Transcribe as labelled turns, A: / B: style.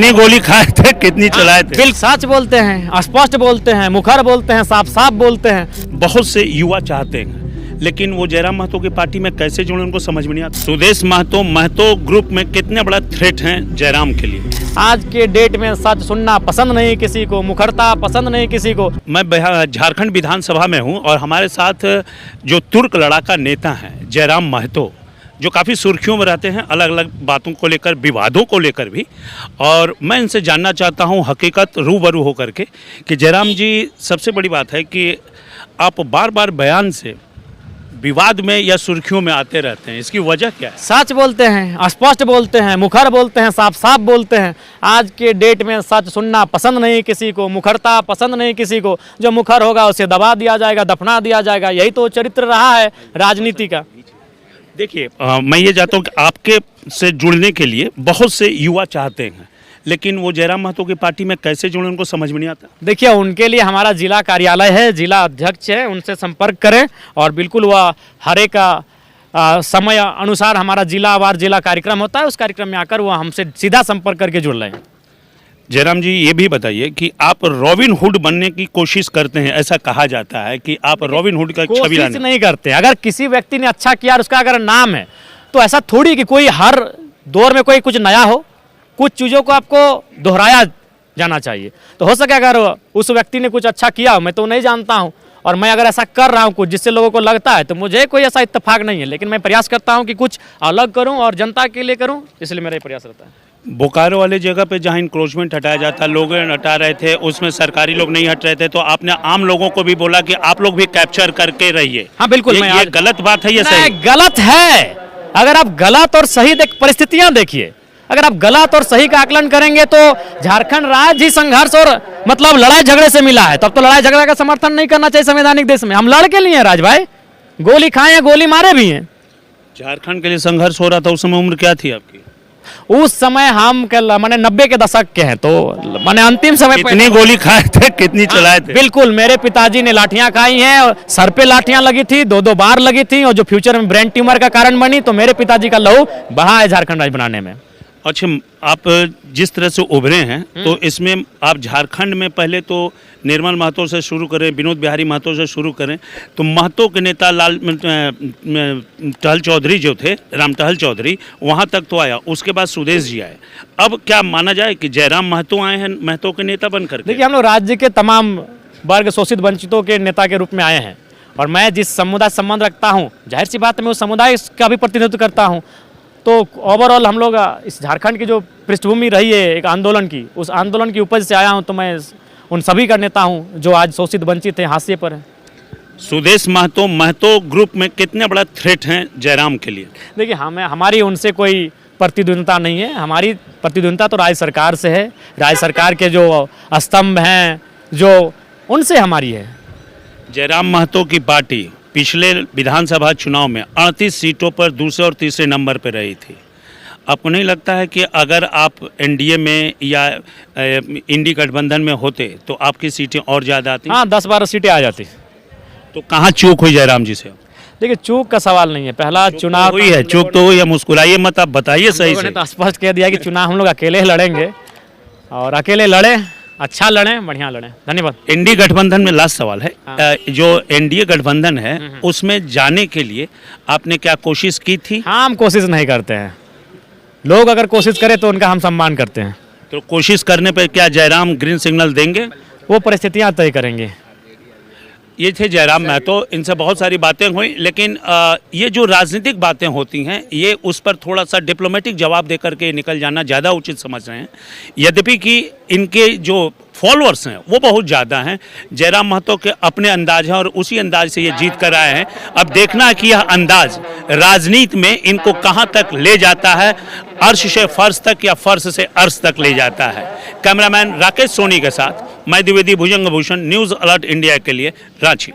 A: कितनी गोली खाए थे, कितनी चलाए थे?
B: बिल्कुल सच बोलते हैं, स्पष्ट बोलते हैं, मुखर बोलते हैं, साफ साफ बोलते हैं।
A: बहुत से युवा चाहते हैं, लेकिन वो जयराम महतो की पार्टी में कैसे जुड़े उनको समझ में नहीं आता। सुदेश महतो ग्रुप में कितने बड़ा थ्रेट हैं जयराम के लिए?
B: आज के डेट में सच सुनना पसंद नहीं किसी को, मुखरता पसंद नहीं किसी को।
A: मैं झारखंड विधानसभा में हूं और हमारे साथ जो तुर्क लड़ाका नेता हैं जयराम महतो, जो काफ़ी सुर्खियों में रहते हैं अलग अलग बातों को लेकर, विवादों को लेकर भी, और मैं इनसे जानना चाहता हूं हकीकत रूबरू होकर के कि जयराम जी, सबसे बड़ी बात है कि आप बार बार बयान से विवाद में या सुर्खियों में आते रहते हैं, इसकी वजह क्या है?
B: सच बोलते हैं, स्पष्ट बोलते हैं, मुखर बोलते हैं, साफ साफ बोलते हैं। आज के डेट में सच सुनना पसंद नहीं किसी को, मुखरता पसंद नहीं किसी को। जो मुखर होगा उसे दबा दिया जाएगा, दफना दिया जाएगा। यही तो चरित्र रहा है राजनीति का।
A: देखिए, मैं ये चाहता हूँ कि आपके से जुड़ने के लिए बहुत से युवा चाहते हैं, लेकिन वो जयराम महतो की पार्टी में कैसे जुड़े उनको समझ में नहीं आता।
B: देखिए, उनके लिए हमारा जिला कार्यालय है, जिला अध्यक्ष है, उनसे संपर्क करें और बिल्कुल वह हर एक समय अनुसार हमारा जिलावार जिला कार्यक्रम होता है, उस कार्यक्रम में आकर वह हमसे सीधा संपर्क करके जुड़ रहे हैं।
A: जयराम जी, ये भी बताइए कि आप रॉबिन हुड बनने की कोशिश करते हैं, ऐसा कहा जाता है कि आप रॉबिन हुड का छवि
B: कोशिश नहीं करते। अगर किसी व्यक्ति ने अच्छा किया और उसका अगर नाम है, तो ऐसा थोड़ी कि कोई हर दौर में कोई कुछ नया हो, कुछ चीज़ों को आपको दोहराया जाना चाहिए। तो हो सके अगर उस व्यक्ति ने कुछ अच्छा किया, मैं तो नहीं जानता हूं, और मैं अगर ऐसा कर रहा हूं कुछ जिससे लोगों को लगता है, तो मुझे कोई ऐसा इत्तेफाक नहीं है, लेकिन मैं प्रयास करता हूं कि कुछ अलग करूं और जनता के लिए करूं, इसलिए मेरा प्रयास रहता है।
A: बोकारो वाले जगह पे जहाँ इंक्रोचमेंट हटाया जाता, लोग हटा रहे थे, उसमें सरकारी लोग नहीं हट रहे थे, तो आपने आम लोगों को भी बोला कि आप लोग भी कैप्चर करके रहिए।
B: हाँ बिल्कुल,
A: ये गलत बात है, ये सही?
B: गलत है। अगर आप गलत और सही परिस्थितियां देखिए, अगर आप गलत और सही का आकलन करेंगे तो झारखंड राज्य ही संघर्ष और मतलब लड़ाई झगड़े से मिला है। तब तो लड़ाई झगड़ा का समर्थन नहीं करना चाहिए संवैधानिक देश में। हम लड़ के लिए हैं राज भाई, गोली खाए हैं, गोली मारे भी हैं।
A: झारखंड के लिए संघर्ष हो रहा था, उस समय उम्र क्या थी आपकी?
B: उस समय हम मैंने 90 के दशक के हैं, तो मैंने अंतिम समय
A: कितनी गोली खाए थे, कितनी चलाए थे?
B: बिल्कुल, मेरे पिताजी ने लाठियां खाई हैं, और सर पे लाठियां लगी थी, 2-2 बार लगी थी, और जो फ्यूचर में ब्रेन ट्यूमर का कारण बनी। तो मेरे पिताजी का लहू बहा है झारखंड राज्य बनाने में।
A: अच्छा, आप जिस तरह से उभरे हैं, तो इसमें आप झारखंड में पहले तो निर्मल महतो से शुरू करें, विनोद बिहारी महतो से शुरू करें, तो महतो के नेता टहल चौधरी जो थे, राम टहल चौधरी, वहाँ तक तो आया, उसके बाद सुदेश जी आए। अब क्या माना जाए कि जयराम महतो आए हैं महतो के नेता बनकर?
B: देखिए, हम लोग राज्य के तमाम वर्ग शोषित वंचितों के नेता के रूप में आए हैं, और मैं जिस समुदाय से संबंध रखता हूँ, जाहिर सी बात है मैं उस समुदाय का भी प्रतिनिधित्व करता हूँ। तो ओवरऑल हम लोग इस झारखंड की जो पृष्ठभूमि रही है एक आंदोलन की, उस आंदोलन की उपज से आया हूं, तो मैं उन सभी का नेता हूं जो आज शोषित वंचित हैं, हाशिए पर हैं।
A: सुदेश महतो ग्रुप में कितने बड़ा थ्रेट हैं जयराम के लिए?
B: देखिए, हमारी उनसे कोई प्रतिद्वंदिता नहीं है। हमारी प्रतिद्वंदिता तो राज्य सरकार से है। राज्य सरकार के जो स्तंभ हैं, जो उनसे हमारी है।
A: जयराम महतो की पार्टी पिछले विधानसभा चुनाव में 38 सीटों पर दूसरे और तीसरे नंबर पर रही थी। आपको नहीं लगता है कि अगर आप एनडीए में या इंडी गठबंधन में होते तो आपकी सीटें और ज़्यादा आती?
B: हाँ, 10-12 सीटें आ जाती।
A: तो कहाँ चूक हुई जयराम जी से?
B: देखिए, चूक का सवाल नहीं है। पहला चुनाव
A: हुई है, चूक तो हुई है, मुस्कुराइए मत, आप बताइए सही से।
B: तो स्पष्ट कह दिया कि चुनाव हम लोग अकेले लड़ेंगे, और अकेले लड़े, अच्छा लड़ें, बढ़िया लड़ें। धन्यवाद।
A: एनडीए गठबंधन में लास्ट सवाल है, जो एनडीए गठबंधन है उसमें जाने के लिए आपने क्या कोशिश की थी?
B: हाँ, हम कोशिश नहीं करते हैं। लोग अगर कोशिश करें तो उनका हम सम्मान करते हैं।
A: तो कोशिश करने पर क्या जयराम ग्रीन सिग्नल देंगे?
B: वो परिस्थितियां तय करेंगे।
A: ये थे जयराम महतो, इनसे बहुत सारी बातें हुई, लेकिन ये जो राजनीतिक बातें होती हैं, ये उस पर थोड़ा सा डिप्लोमेटिक जवाब देकर के निकल जाना ज़्यादा उचित समझ रहे हैं। यद्यपि कि इनके जो फॉलोअर्स हैं वो बहुत ज़्यादा हैं। जयराम महतो के अपने अंदाज हैं और उसी अंदाज से ये जीत कर आए हैं। अब देखना है कि यह अंदाज राजनीति में इनको कहाँ तक ले जाता है, अर्श से फर्श तक या फर्श से अर्श तक ले जाता है। कैमरामैन राकेश सोनी के साथ मैं द्विवेदी भुजंग भूषण, न्यूज़ अलर्ट इंडिया के लिए रांची।